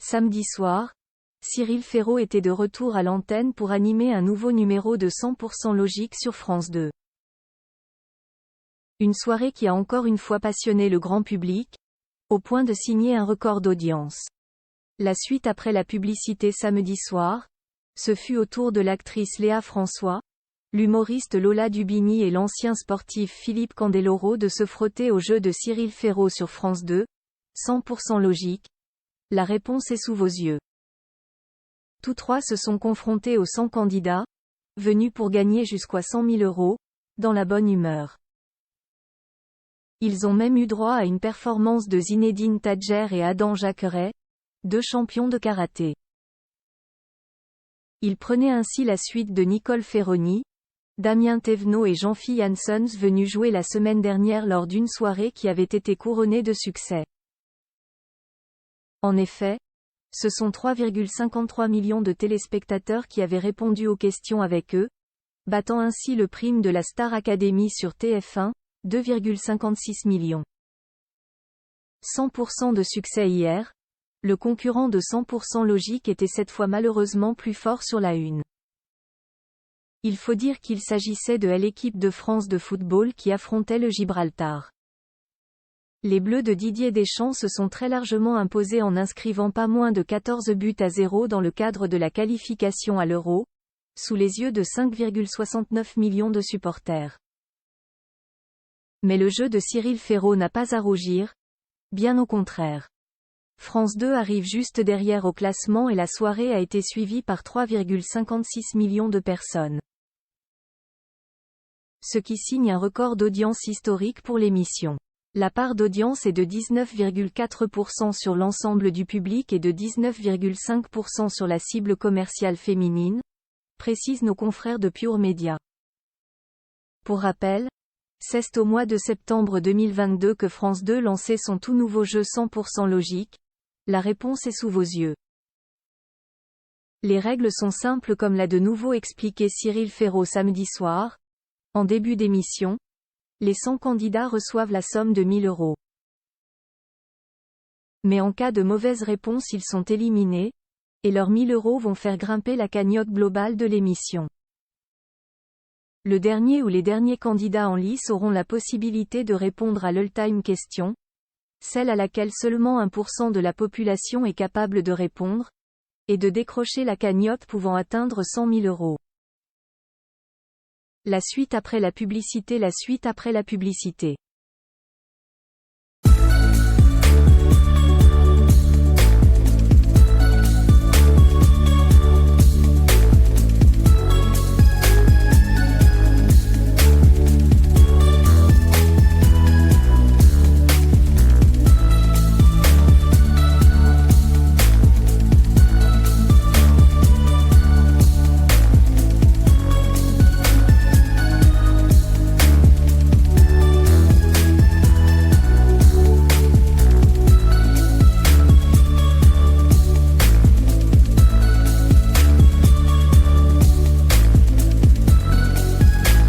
Samedi soir, Cyril Ferraud était de retour à l'antenne pour animer un nouveau numéro de 100% Logique sur France 2. Une soirée qui a encore une fois passionné le grand public, au point de signer un record d'audience. La suite après la publicité samedi soir, ce fut au tour de l'actrice Léa François, l'humoriste Lola Dubini et l'ancien sportif Philippe Candeloro de se frotter au jeu de Cyril Ferraud sur France 2, 100% Logique. La réponse est sous vos yeux. Tous trois se sont confrontés aux 100 candidats, venus pour gagner jusqu'à 100 000 €, dans la bonne humeur. Ils ont même eu droit à une performance de Zinedine Tadjer et Adam Jacqueret, deux champions de karaté. Ils prenaient ainsi la suite de Nicole Ferroni, Damien Thévenot et Jean-Philippe Janssens venus jouer la semaine dernière lors d'une soirée qui avait été couronnée de succès. En effet, ce sont 3,53 millions de téléspectateurs qui avaient répondu aux questions avec eux, battant ainsi le prime de la Star Academy sur TF1, 2,56 millions. 100% de succès hier, le concurrent de 100% Logique était cette fois malheureusement plus fort sur la une. Il faut dire qu'il s'agissait de l'équipe de France de football qui affrontait le Gibraltar. Les Bleus de Didier Deschamps se sont très largement imposés en inscrivant pas moins de 14-0 dans le cadre de la qualification à l'Euro, sous les yeux de 5,69 millions de supporters. Mais le jeu de Cyril Ferraud n'a pas à rougir, bien au contraire. France 2 arrive juste derrière au classement et la soirée a été suivie par 3,56 millions de personnes. Ce qui signe un record d'audience historique pour l'émission. La part d'audience est de 19,4% sur l'ensemble du public et de 19,5% sur la cible commerciale féminine, précisent nos confrères de Pure Média. Pour rappel, c'est au mois de septembre 2022 que France 2 lançait son tout nouveau jeu 100% Logique. La réponse est sous vos yeux. Les règles sont simples comme l'a de nouveau expliqué Cyril Ferraud samedi soir. En début d'émission, les 100 candidats reçoivent la somme de 1 000 €. Mais en cas de mauvaise réponse ils sont éliminés, et leurs 1 000 € vont faire grimper la cagnotte globale de l'émission. Le dernier ou les derniers candidats en lice auront la possibilité de répondre à l'ultime question, celle à laquelle seulement 1% de la population est capable de répondre, et de décrocher la cagnotte pouvant atteindre 100 000 €. La suite après la publicité.